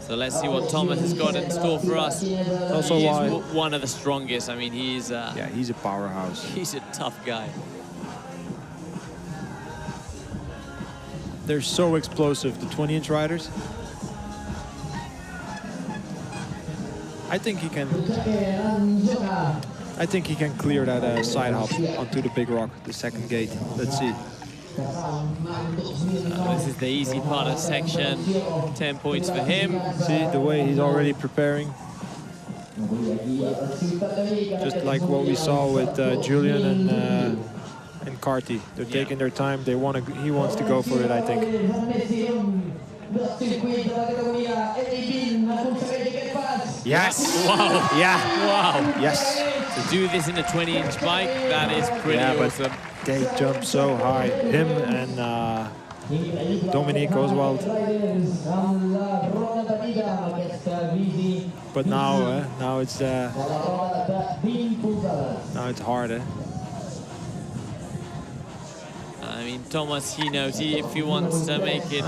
So let's see what Thomas has got in store for us. Also he is one of the strongest. I mean, he's yeah, he's a powerhouse. He's a tough guy. They're so explosive, the 20-inch riders. I think he can clear that side hop onto the big rock, the second gate. Let's see. This is the easy part of the section. 10 points for him. See the way he's already preparing. Just like what we saw with Julian and Carty. They're taking their time. They want to. He wants to go for it, I think. Yes. Wow. Yeah. Wow. Yes. To do this in a 20-inch bike, that is pretty awesome. They jump so high. Him and Dominique Oswald. But now it's hard. I mean, Thomas, he knows if he wants to make it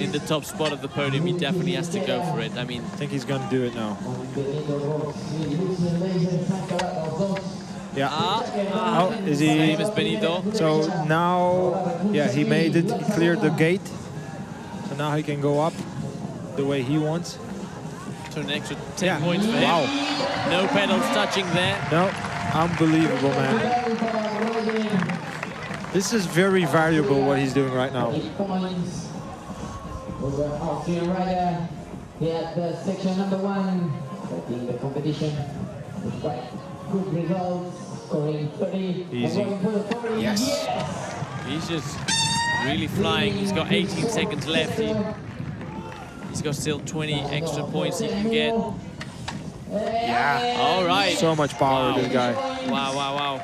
in the top spot of the podium, he definitely has to go for it. I mean, I think he's going to do it now. Yeah. Oh, is he? Same as Benito. So now, yeah, he made it. He cleared the gate. So now he can go up the way he wants. So an extra 10 points for him. Wow. No pedals touching there. No, unbelievable, man. This is very valuable what he's doing right now. Austrian rider here at the section number 1. In the competition with quite good results, scoring 30. Easy. Yes. He's just really flying. He's got 18 seconds left. He's got still 20 extra points he can get. Yeah. All right. So much power, this guy. Wow, wow, wow.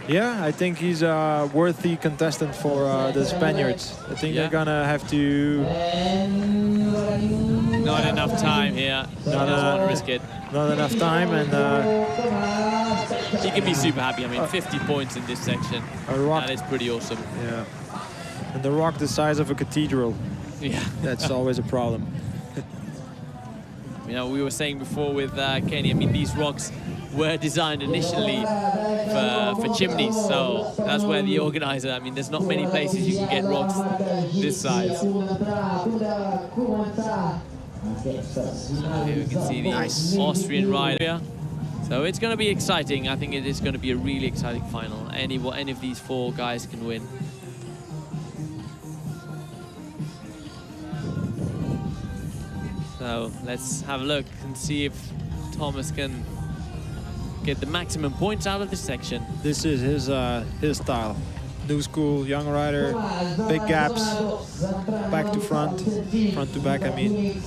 Yeah, I think he's a worthy contestant for the Spaniards. I think they're gonna have to. Not enough time here. He doesn't want to risk it. Not enough time, and he can be super happy. I mean, 50 points in this section. That is pretty awesome. Yeah. And the rock the size of a cathedral. Yeah. That's always a problem. You know, we were saying before with Kenny, I mean, these rocks were designed initially for chimneys, so that's where the organizer, I mean, there's not many places you can get rocks this size. So here we can see the Austrian rider. So it's going to be exciting. I think it is going to be a really exciting final. Any of these 4 guys can win. So let's have a look and see if Thomas can get the maximum points out of this section. This is his style. New school, young rider, big gaps, back to front, front to back, I mean.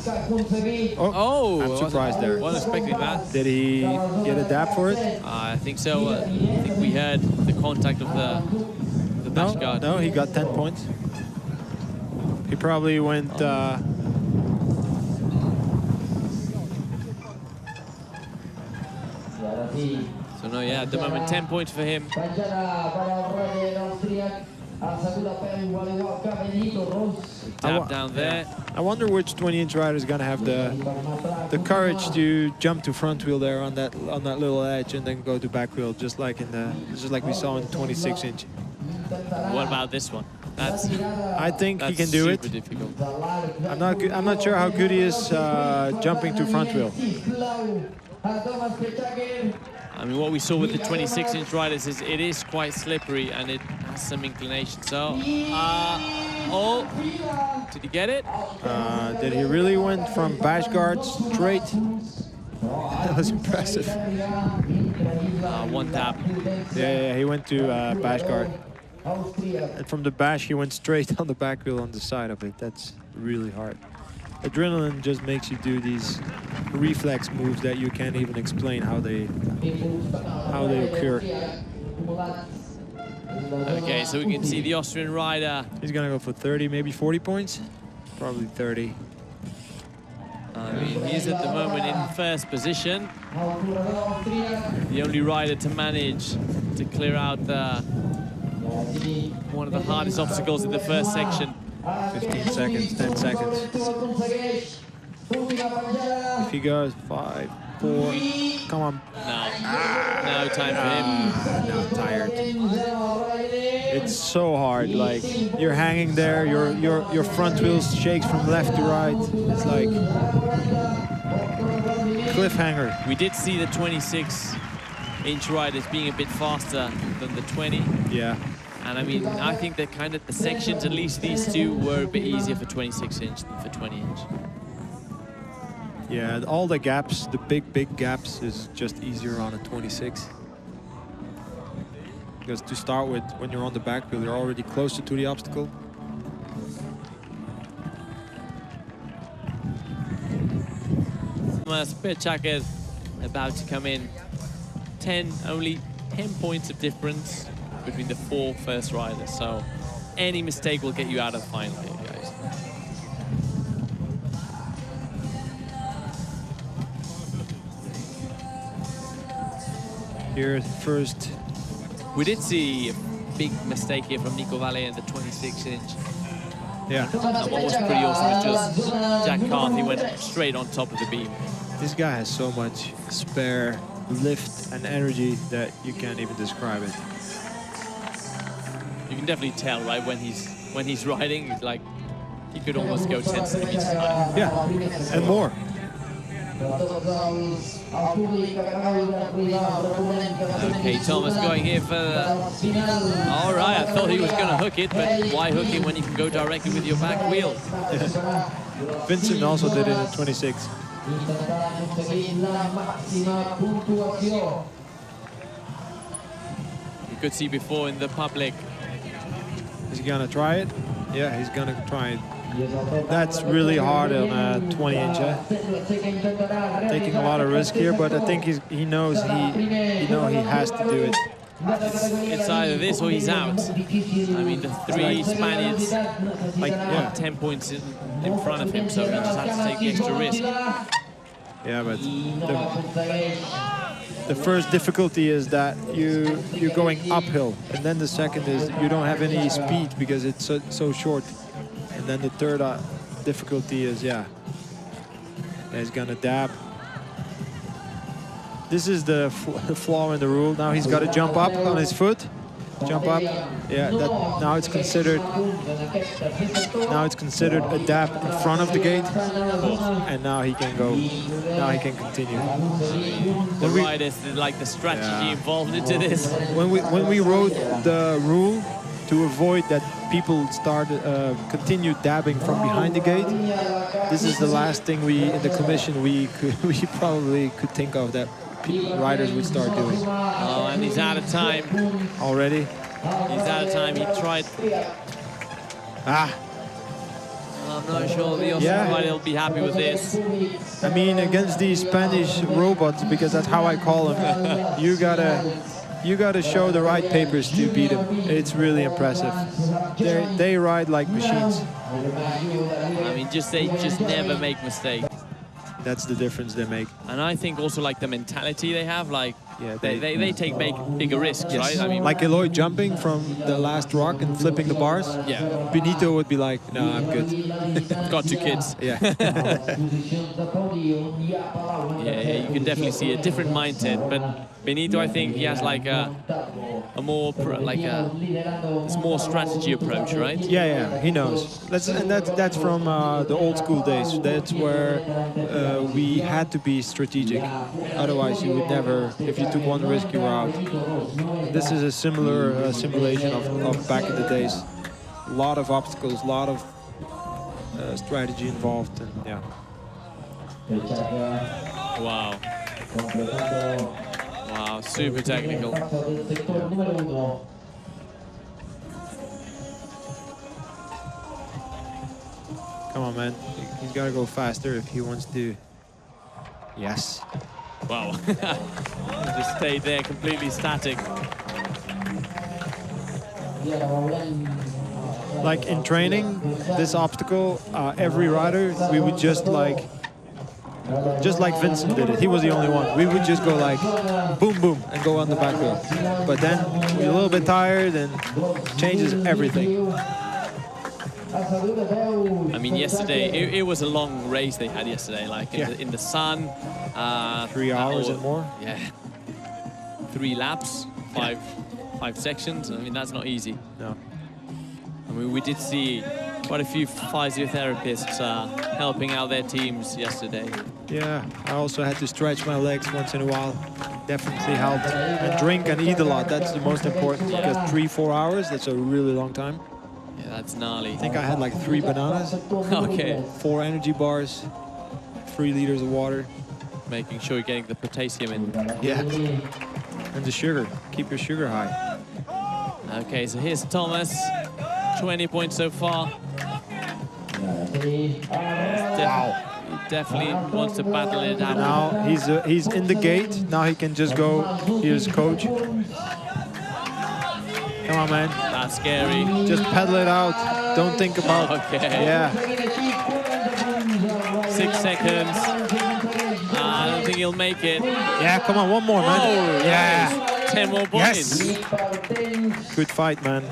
Oh, I'm surprised there. Wasn't expecting that. Did he get a dab for it? I think so. I think we heard the contact of the bash guard. No, he got 10 points. He probably went... So no, yeah, at the moment 10 points for him. Tap down there. I wonder which 20-inch rider is gonna have the courage to jump to front wheel there on that little edge and then go to back wheel, just like we saw in the 26-inch. What about this one? I think he can do it. Difficult. I'm not sure how good he is jumping to front wheel. I mean, what we saw with the 26-inch riders is it is quite slippery and it has some inclination. So, oh, did he get it? Did he really went from bash guard straight? That was impressive. One tap. Yeah, he went to bash guard. And from the bash, he went straight on the back wheel on the side of it. That's really hard. Adrenaline just makes you do these reflex moves that you can't even explain how they occur. Okay, so we can see the Austrian rider. He's gonna go for 30, maybe 40 points. Probably 30. I mean, he's at the moment in first position. The only rider to manage to clear out one of the hardest obstacles in the first section. 15 seconds, 10 seconds. If he goes 5, 4, come on. No time for him. Now tired. It's so hard. Like you're hanging there. Your front wheel shakes from left to right. It's like cliffhanger. We did see the 26-inch riders being a bit faster than the 20. Yeah. And I mean, I think that kind of the sections, at least these two, were a bit easier for 26-inch than for 20-inch. Yeah, all the gaps, the big gaps, is just easier on a 26. Because to start with, when you're on the back wheel, you're already closer to the obstacle. Pechhacker about to come in. Only 10 points of difference between the 4 first riders. So any mistake will get you out of the final here, guys. Here, first. We did see a big mistake here from Nico Valle in the 26-inch. Yeah. And what was pretty awesome was just Jack Carthy went straight on top of the beam. This guy has so much spare lift and energy that you can't even describe it. You can definitely tell, right, when he's riding, he's like, he could almost go 10 centimeters high. Yeah, and more. Okay, Thomas going here for all right, I thought he was going to hook it, but why hook it when you can go directly with your back wheel? Vincent also did it in 26. You could see before in the public. Is he going to try it? Yeah, he's going to try it. That's really hard on a 20-inch. Taking a lot of risk here, but I think he knows he has to do it. It's either this or he's out. I mean, the 3 Spaniards Like, are 10 points in front of him, so he just has to take the extra risk. Yeah, but the first difficulty is that you're going uphill, and then the second is you don't have any speed because it's so short. And then the third difficulty is, he's gonna dab. This is the flaw in the rule. Now he's got to jump up on his foot. Jump up. Yeah, now it's considered a dab in front of the gate. And now he can go. Now he can continue. The riders, like the strategy involved into this. When we wrote the rule to avoid that people continue dabbing from behind the gate, this is the last thing in the commission we probably could think of that riders would start doing. Oh, and he's out of time. Already? He's out of time. He tried. I'm not sure the Australian rider will be happy with this. I mean, against these Spanish robots, because that's how I call them, you gotta show the right papers to beat them. It's really impressive. They ride like machines. I mean, they just never make mistakes. That's the difference they make. And I think also like the mentality they have, like they take bigger risks, right? I mean, like Eloy jumping from the last rock and flipping the bars. Yeah. Benito would be like, no, I'm good. Got 2 kids. Yeah. Yeah, you can definitely see a different mindset. But Benito, I think he has like a more more strategy approach, right? Yeah, he knows. That's from the old school days. That's where we had to be strategic. Otherwise, you would never. If you took one risk, you were out. This is a similar simulation of back in the days. A lot of obstacles, a lot of strategy involved, and yeah. Wow. Wow, super technical. Come on, man. He's got to go faster if he wants to. Yes. Wow. Just stayed there completely static. Like in training, this obstacle, every rider, we would just like Vincent did it. He was the only one. We would just go like boom, boom, and go on the back wheel. But then we're a little bit tired and changes everything. I mean, yesterday, it was a long race they had yesterday, like in the sun. 3 hours and more. Yeah. 3 laps, five sections. I mean, that's not easy. No. I mean, we did see quite a few physiotherapists helping out their teams yesterday. Yeah, I also had to stretch my legs once in a while. Definitely helped. And drink and eat a lot. That's the most important, because 3-4 hours, that's a really long time. Yeah, that's gnarly. I think I had like 3 bananas. Okay. 4 energy bars, 3 liters of water. Making sure you're getting the potassium in. Yeah. And the sugar. Keep your sugar high. Okay, so here's Thomas. 20 points so far. He definitely wants to battle it out. Now he's in the gate. Now he can just go. Here's coach. Come on, man. That's scary. Just pedal it out. Don't think about. Okay. Yeah. 6 seconds. I don't think he'll make it. Yeah, come on, one more, man. Oh, yeah. Nice. 10 more points. Yes. Good fight, man.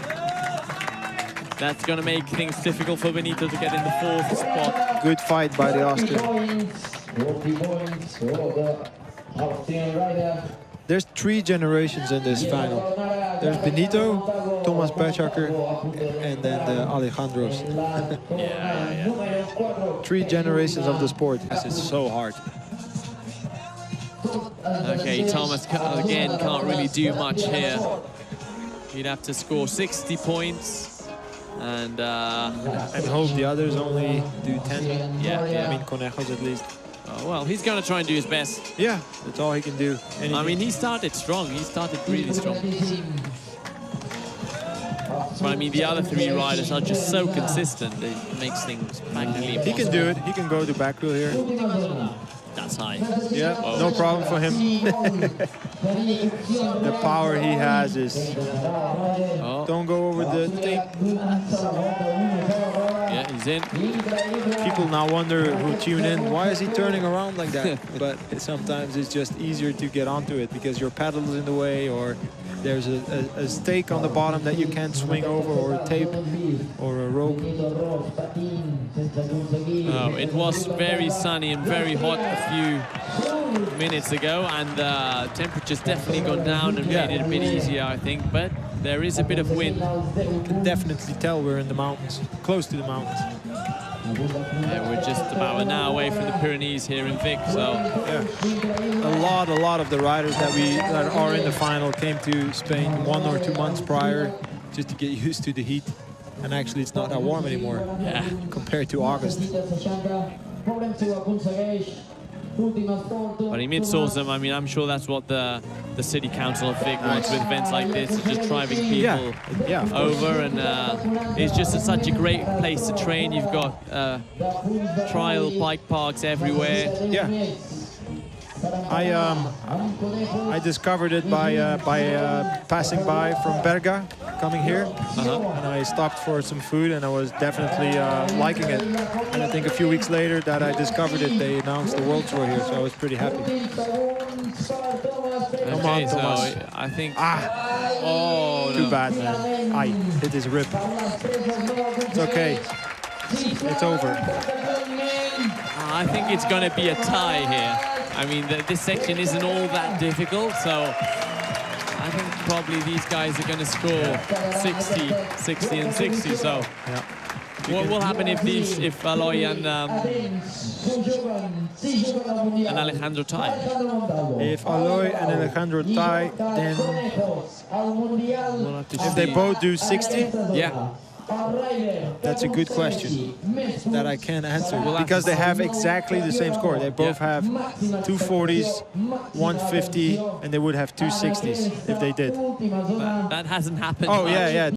That's going to make things difficult for Benito to get in the 4th spot. Good fight by the Austrian. There's 3 generations in this final. There's Benito, Thomas Pechhacker, and then the Alejandros. Yeah. 3 generations of the sport. This is so hard. Okay, Thomas again can't really do much here. He'd have to score 60 points. And hope the others only do 10. Yeah. I mean, Conejos at least. Oh, well, he's going to try and do his best. Yeah, that's all he can do. I mean, he started strong. He started really strong. But I mean, the other 3 riders are just so consistent. It makes things practically impossible. He can do it. He can go to back wheel here. That's high. Yeah, no problem for him. The power he has is... Oh. Don't go over the thing. Yeah, he's in. People now wonder who tune in, why is he turning around like that? But sometimes it's just easier to get onto it because your pedal is in the way, or there's a stake on the bottom that you can't swing over, or a tape, or a rope. Oh, it was very sunny and very hot a few minutes ago, and the temperature's definitely gone down and made it a bit easier, I think. But there is a bit of wind. You can definitely tell we're in the mountains, close to the mountains. Yeah, we're just about an hour away from the Pyrenees here in Vic, so yeah. A lot of the riders that are in the final came to Spain 1 or 2 months prior just to get used to the heat. And actually, it's not that warm anymore. Yeah. Compared to August. But he means awesome. I mean, I'm sure that's what the city council of Vic wants with events like this, just driving people over. And it's just such a great place to train. You've got trial bike parks everywhere. Yeah. I discovered it by passing by from Berga, coming here, and I stopped for some food, and I was definitely liking it. And I think a few weeks later that I discovered it, they announced the World Tour here, so I was pretty happy. Come on, Thomas. So I think... Oh, too bad, man. I hit his rib. It's okay. It's over. I think it's going to be a tie here. I mean, this section isn't all that difficult, so I think probably these guys are going to score 60, 60, and 60. So, what will happen if Aloy and Alejandro tie? If Aloy and Alejandro tie, then we'll have to if they both do 60, yeah. That's a good question that I can't answer because they have exactly the same score. They both have 240s, 150, and they would have 260s if they did. That hasn't happened. Oh, much. yeah.